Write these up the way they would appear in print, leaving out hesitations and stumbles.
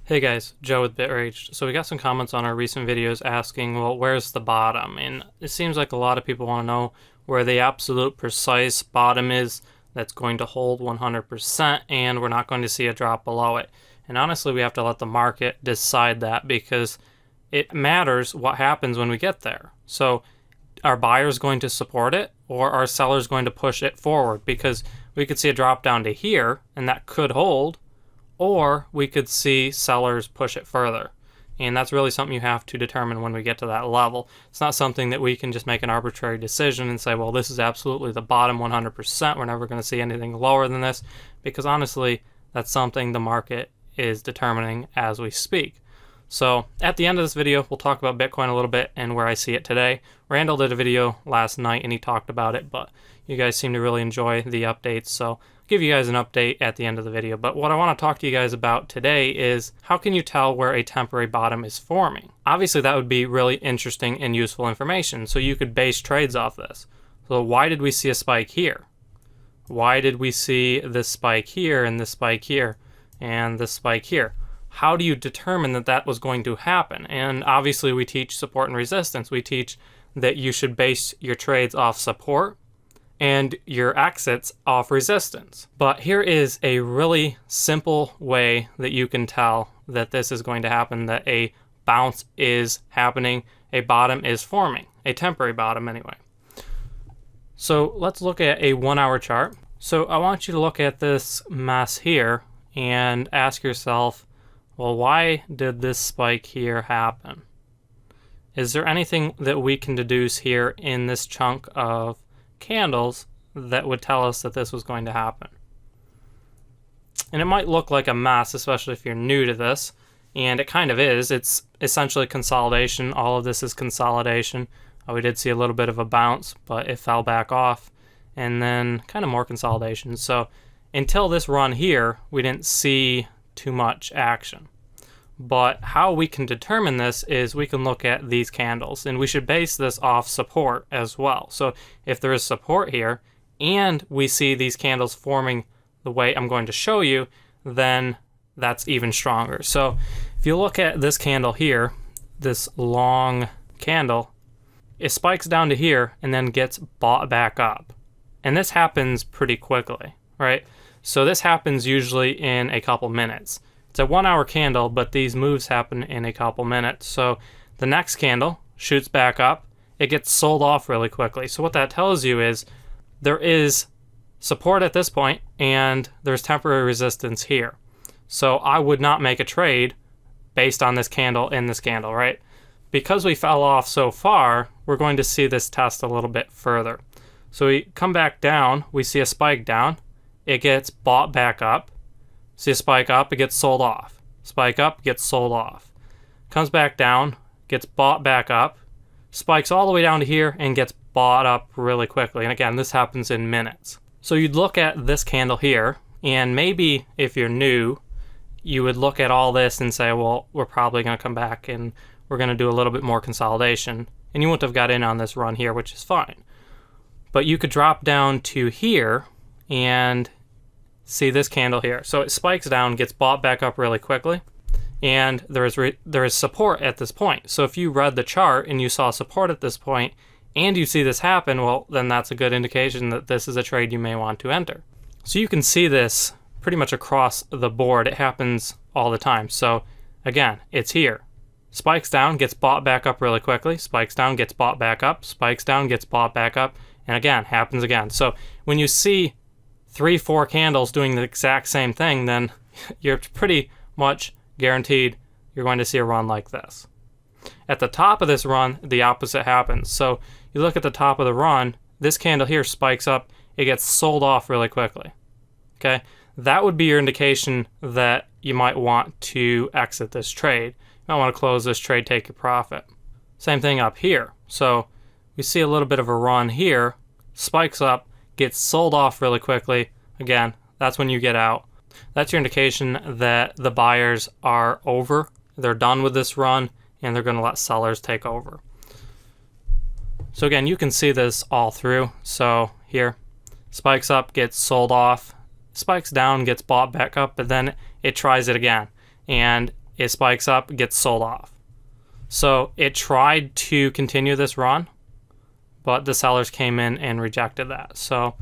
Hey guys, Joe with Bitraged. So we got some comments on our recent videos asking, well, where's the bottom? And it seems like a lot of people want to know where the absolute precise bottom is that's going to hold 100% and we're not going to see a drop below it. And honestly, we have to let the market decide that because it matters what happens when we get there. So are buyers going to support it or are sellers going to push it forward? Because we could see a drop down to here and that could hold, or we could see sellers push it further. And that's really something you have to determine when we get to that level. It's not something that we can just make an arbitrary decision and say, well, this is absolutely the bottom 100%. We're never going to see anything lower than this, because honestly, that's something the market is determining as we speak. So at the end of this video, we'll talk about Bitcoin a little bit and where I see it today. Randall did a video last night and he talked about it, but you guys seem to really enjoy the updates, so I'll give you guys an update at the end of the video. But what I want to talk to you guys about today is how can you tell where a temporary bottom is forming? Obviously, that would be really interesting and useful information, so you could base trades off this. So why did we see a spike here? Why did we see this spike here and this spike here and this spike here? How do you determine that that was going to happen? And obviously we teach support and resistance. We teach that you should base your trades off support and your exits off resistance. But here is a really simple way that you can tell that this is going to happen, that a bounce is happening, a bottom is forming, a temporary bottom anyway. So let's look at a 1 hour chart. So I want you to look at this mess here and ask yourself, well, why did this spike here happen? Is there anything that we can deduce here in this chunk of candles that would tell us that this was going to happen? And it might look like a mess, especially if you're new to this, and it kind of is. It's essentially consolidation. All of this is consolidation. We did see a little bit of a bounce, but it fell back off, and then kind of more consolidation. So until this run here, we didn't see too much action. But how we can determine this is we can look at these candles, and we should base this off support as well. So if there is support here and we see these candles forming the way I'm going to show you, then that's even stronger. So if you look at this candle here, this long candle, it spikes down to here and then gets bought back up. And this happens pretty quickly, right? So this happens usually in a couple minutes. It's a 1 hour candle, but these moves happen in a couple minutes. So the next candle shoots back up, it gets sold off really quickly. So what that tells you is there is support at this point and there's temporary resistance here. So I would not make a trade based on this candle and this candle, right? Because we fell off so far, we're going to see this test a little bit further. So we come back down, we see a spike down, it gets bought back up. See a spike up, it gets sold off. Spike up, gets sold off. Comes back down, gets bought back up, spikes all the way down to here and gets bought up really quickly. And again, this happens in minutes. So you'd look at this candle here, and maybe if you're new, you would look at all this and say, well, we're probably going to come back and we're going to do a little bit more consolidation. And you wouldn't have got in on this run here, which is fine. But you could drop down to here and see this candle here. So it spikes down, gets bought back up really quickly, and there is support at this point. So if you read the chart and you saw support at this point and you see this happen, well, then that's a good indication that this is a trade you may want to enter. So you can see this pretty much across the board. It happens all the time. So again, it's here. Spikes down, gets bought back up really quickly, spikes down, gets bought back up, spikes down, gets bought back up, and again, happens again. So when you see 3-4 candles doing the exact same thing, then you're pretty much guaranteed you're going to see a run like this. At the top of this run, the opposite happens. So you look at the top of the run, this candle here spikes up, it gets sold off really quickly. Okay, that would be your indication that you might want to exit this trade. You might want to close this trade, take your profit. Same thing up here. So we see a little bit of a run here, spikes up, gets sold off really quickly. Again, that's when you get out. That's your indication that the buyers are over. They're done with this run and they're going to let sellers take over. So again, you can see this all through. So here, spikes up, gets sold off, spikes down, gets bought back up, but then it tries it again. And it spikes up, gets sold off. So it tried to continue this run, but the sellers came in and rejected that. So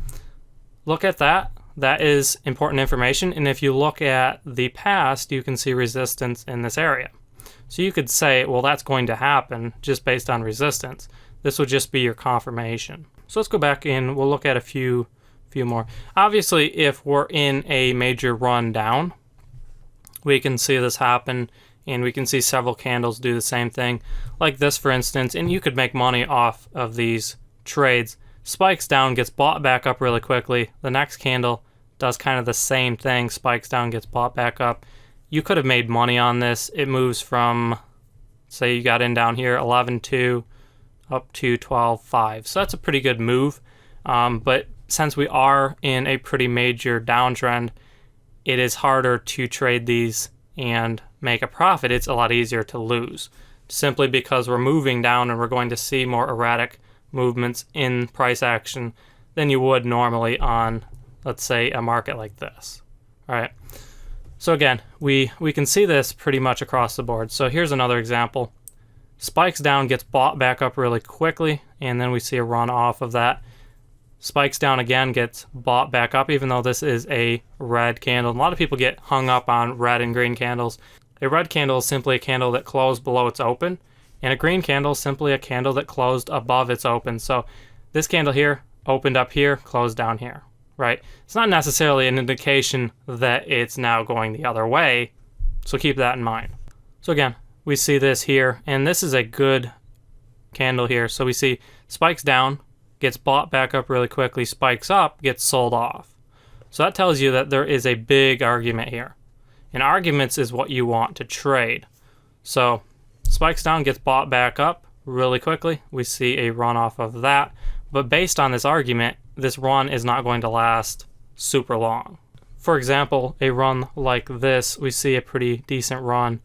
look at that. That is important information. And if you look at the past, you can see resistance in this area. So you could say, well, that's going to happen just based on resistance. This would just be your confirmation. So let's go back and we'll look at a few more. Obviously, if we're in a major run down, we can see this happen, and we can see several candles do the same thing, like this, for instance, and you could make money off of these trades. Spikes down, gets bought back up really quickly. The next candle does kind of the same thing, spikes down, gets bought back up. You could have made money on this. It moves from, say you got in down here, 11.2 up to 12.5. So that's a pretty good move. But since we are in a pretty major downtrend, it is harder to trade these and make a profit. It's a lot easier to lose, simply because we're moving down and we're going to see more erratic movements in price action than you would normally on, let's say, a market like this. All right. So again, we can see this pretty much across the board. So here's another example. Spikes down, gets bought back up really quickly, and then we see a run off of that. Spikes down again, gets bought back up, even though this is a red candle. A lot of people get hung up on red and green candles. A red candle is simply a candle that closed below its open, and a green candle is simply a candle that closed above its open. So this candle here opened up here, closed down here, right? It's not necessarily an indication that it's now going the other way, so keep that in mind. So again, we see this here, and this is a good candle here. So we see spikes down, gets bought back up really quickly, spikes up, gets sold off. So that tells you that there is a big argument here. And arguments is what you want to trade. So spikes down, gets bought back up really quickly. We see a run off of that. But based on this argument, this run is not going to last super long. For example, a run like this, we see a pretty decent run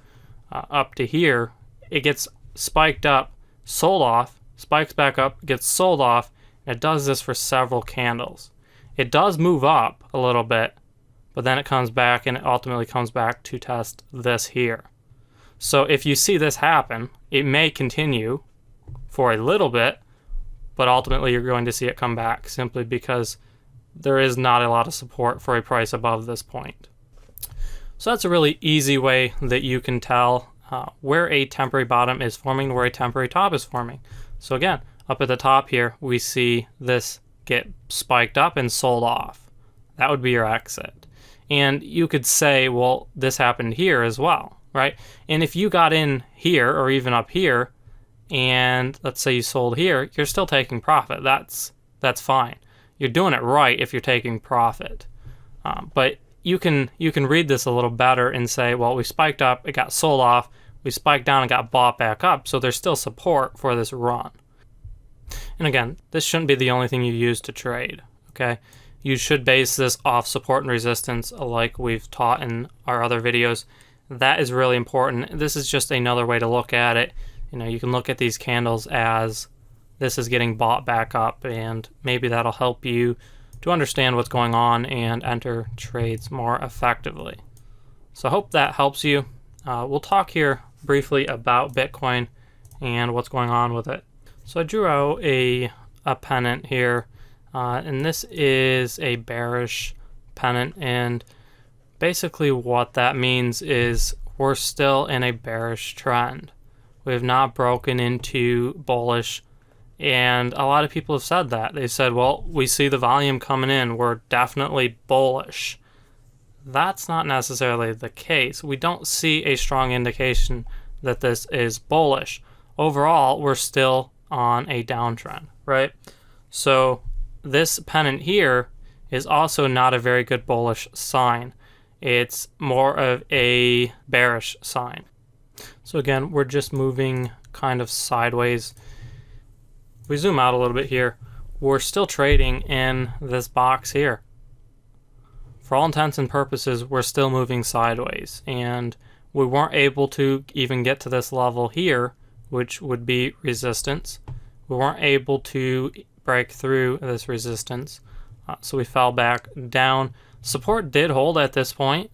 up to here. It gets spiked up, sold off, spikes back up, gets sold off. It does this for several candles. It does move up a little bit, but then it comes back, and it ultimately comes back to test this here. So if you see this happen, it may continue for a little bit, but ultimately you're going to see it come back, simply because there is not a lot of support for a price above this point. So that's a really easy way that you can tell where a temporary bottom is forming, where a temporary top is forming. So again, up at the top here, we see this get spiked up and sold off. That would be your exit. And you could say, well, this happened here as well, right? And if you got in here or even up here, and let's say you sold here, you're still taking profit. That's fine. You're doing it right if you're taking profit. But you can read this a little better and say, well, we spiked up, it got sold off, we spiked down and got bought back up, so there's still support for this run. And again, this shouldn't be the only thing you use to trade, okay? You should base this off support and resistance like we've taught in our other videos. That is really important. This is just another way to look at it. You know, you can look at these candles as this is getting bought back up, and maybe that'll help you to understand what's going on and enter trades more effectively. So I hope that helps you. We'll talk here briefly about Bitcoin and what's going on with it. So I drew out a pennant here, and this is a bearish pennant, and basically what that means is we're still in a bearish trend. We have not broken into bullish, and a lot of people have said that. They said, well, we see the volume coming in, we're definitely bullish. That's not necessarily the case. We don't see a strong indication that this is bullish. Overall, we're still on a downtrend, right? So this pennant here is also not a very good bullish sign. It's more of a bearish sign. So again, we're just moving kind of sideways. If we zoom out a little bit here, we're still trading in this box here. For all intents and purposes, we're still moving sideways, and we weren't able to even get to this level here, which would be resistance. We weren't able to break through this resistance, so we fell back down. Support did hold at this point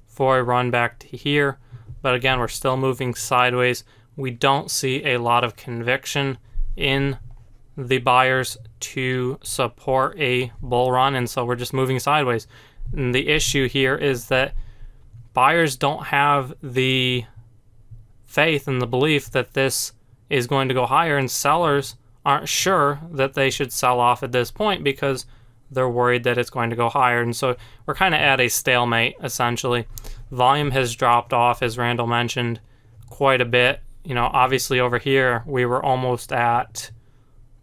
for a run back to here, but again, we're still moving sideways. We don't see a lot of conviction in the buyers to support a bull run, and so we're just moving sideways. And the issue here is that buyers don't have the faith and the belief that this is going to go higher, and sellers aren't sure that they should sell off at this point because they're worried that it's going to go higher. And so we're kind of at a stalemate, essentially. Volume has dropped off, as Randall mentioned, quite a bit. You know, obviously over here we were almost at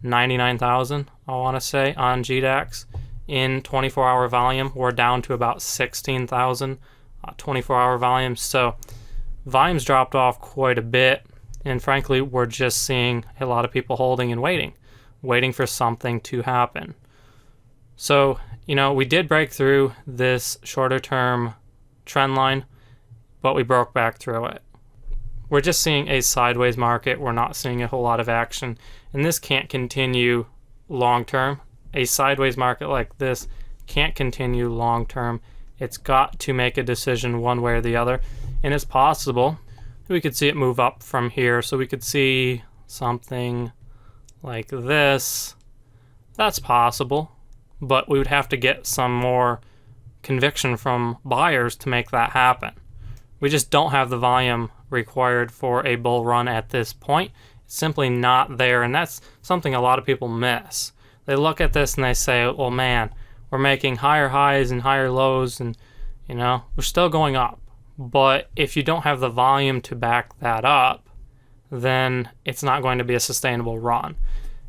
99,000, I want to say, on GDAX. In 24-hour volume, we're down to about 16,000 24-hour volume. So volume's dropped off quite a bit, and frankly, we're just seeing a lot of people holding and waiting for something to happen. So, you know, we did break through this shorter term trend line, but we broke back through it. We're just seeing a sideways market. We're not seeing a whole lot of action, and this can't continue long term. A sideways market like this can't continue long term. It's got to make a decision one way or the other, and it's possible we could see it move up from here. So we could see something like this. That's possible, but we would have to get some more conviction from buyers to make that happen. We just don't have the volume required for a bull run at this point. It's simply not there, and that's something a lot of people miss. They look at this and they say, well, man, we're making higher highs and higher lows, and, you know, we're still going up. But if you don't have the volume to back that up, then it's not going to be a sustainable run.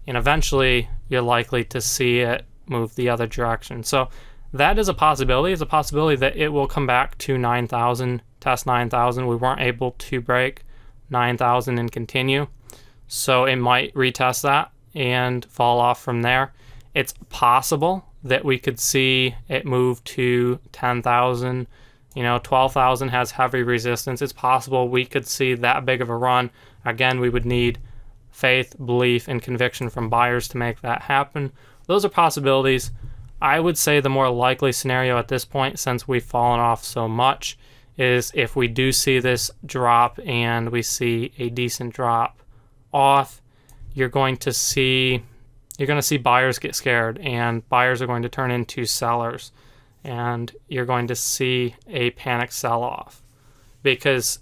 And eventually, you're likely to see it move the other direction. So that is a possibility. It's a possibility that it will come back to 9,000, test 9,000. We weren't able to break 9,000 and continue. So it might retest that and fall off from there. It's possible that we could see it move to 10,000. You know, 12,000 has heavy resistance. It's possible we could see that big of a run. Again, we would need faith, belief, and conviction from buyers to make that happen. Those are possibilities. I would say the more likely scenario at this point, since we've fallen off so much, is if we do see this drop and we see a decent drop off, you're going to see buyers get scared, and buyers are going to turn into sellers, and you're going to see a panic sell-off, because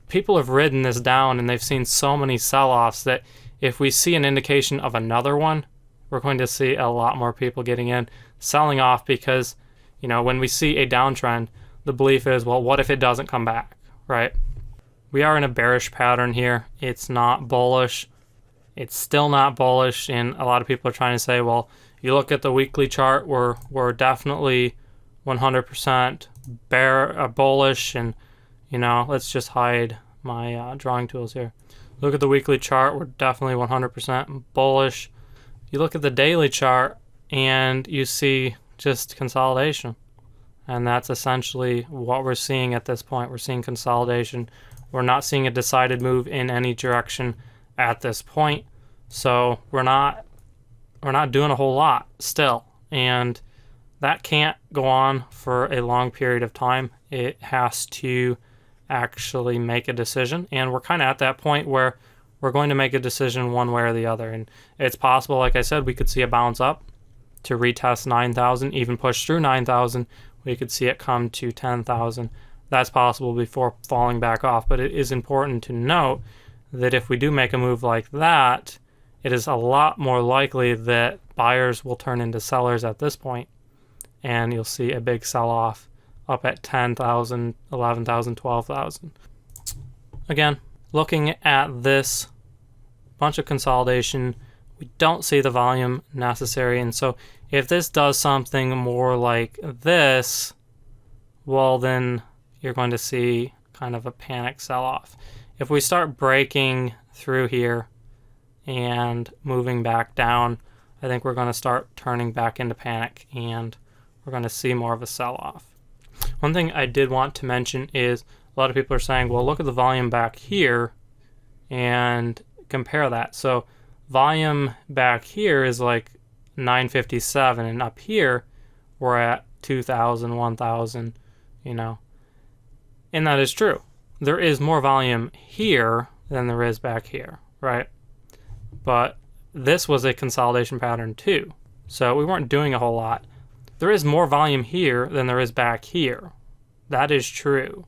people have ridden this down and they've seen so many sell-offs that if we see an indication of another one, we're going to see a lot more people getting in, selling off, because, you know, when we see a downtrend, the belief is, well, what if it doesn't come back, right? We are in a bearish pattern here. It's not bullish. It's still not bullish, and a lot of people are trying to say, well, you look at the weekly chart, we're definitely 100% bullish, and, you know, let's just hide my drawing tools here. Look at the weekly chart, we're definitely 100% bullish. You look at the daily chart, and you see just consolidation, and that's essentially what we're seeing at this point. We're seeing consolidation. We're not seeing a decided move in any direction at this point, so we're not doing a whole lot still, and that can't go on for a long period of time. It has to actually make a decision, and we're kind of at that point where we're going to make a decision one way or the other. And it's possible, like I said, we could see a bounce up to retest 9,000, even push through 9,000. We could see it come to 10,000. That's possible before falling back off, but it is important to note that if we do make a move like that, it is a lot more likely that buyers will turn into sellers at this point, and you'll see a big sell-off up at 10,000, 11,000, 12,000. Again, looking at this bunch of consolidation, we don't see the volume necessary, and so if this does something more like this, well, then you're going to see kind of a panic sell-off. If we start breaking through here and moving back down, I think we're going to start turning back into panic, and we're going to see more of a sell-off. One thing I did want to mention is a lot of people are saying, well, look at the volume back here and compare that. So volume back here is like 957, and up here we're at 2,000, 1,000, you know. And that is true. there is more volume here than there is back here, right? But this was a consolidation pattern too, so we weren't doing a whole lot. There is more volume here than there is back here. That is true,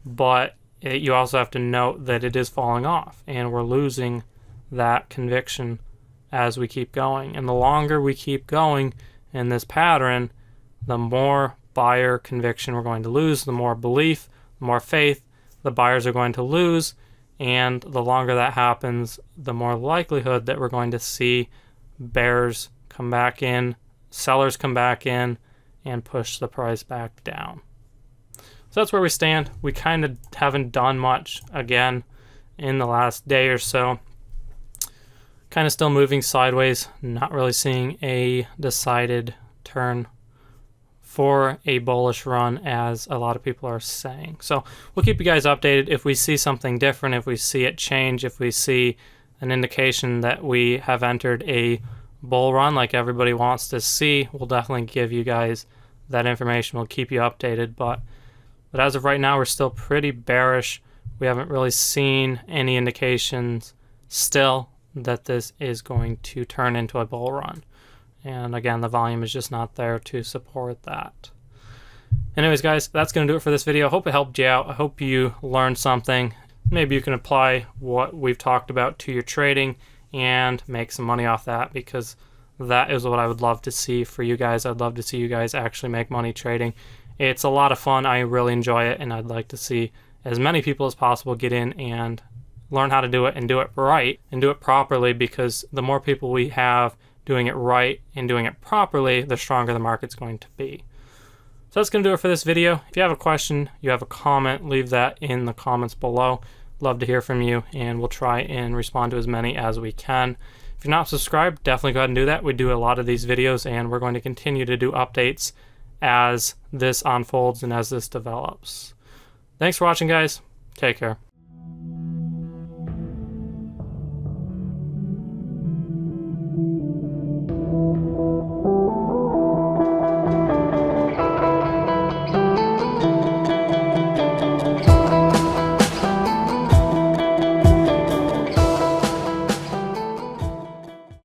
but you also have to note that it is falling off, and we're losing that conviction as we keep going. And the longer we keep going in this pattern, the more buyer conviction we're going to lose, the more belief, the more faith the buyers are going to lose, and the longer that happens, the more likelihood that we're going to see bears come back in, sellers come back in, and push the price back down. So that's where we stand. We kind of haven't done much again in the last day or so. Kind of still moving sideways, not really seeing a decided turn for a bullish run as a lot of people are saying. So we'll keep you guys updated if we see something different, if we see it change, if we see an indication that we have entered a bull run like everybody wants to see. We'll definitely give you guys that information. We'll keep you updated, but as of right now, we're still pretty bearish. We haven't really seen any indications still that this is going to turn into a bull run. And again, the volume is just not there to support that. Anyways, guys, that's going to do it for this video. I hope it helped you out. I hope you learned something. Maybe you can apply what we've talked about to your trading and make some money off that, because that is what I would love to see for you guys. I'd love to see you guys actually make money trading. It's a lot of fun. I really enjoy it, and I'd like to see as many people as possible get in and learn how to do it and do it right and do it properly, because the more people we have doing it right and doing it properly, the stronger the market's going to be. So that's going to do it for this video. If you have a question, you have a comment, leave that in the comments below. Love to hear from you, and we'll try and respond to as many as we can. If you're not subscribed, definitely go ahead and do that. We do a lot of these videos, and we're going to continue to do updates as this unfolds and as this develops. Thanks for watching, guys. Take care.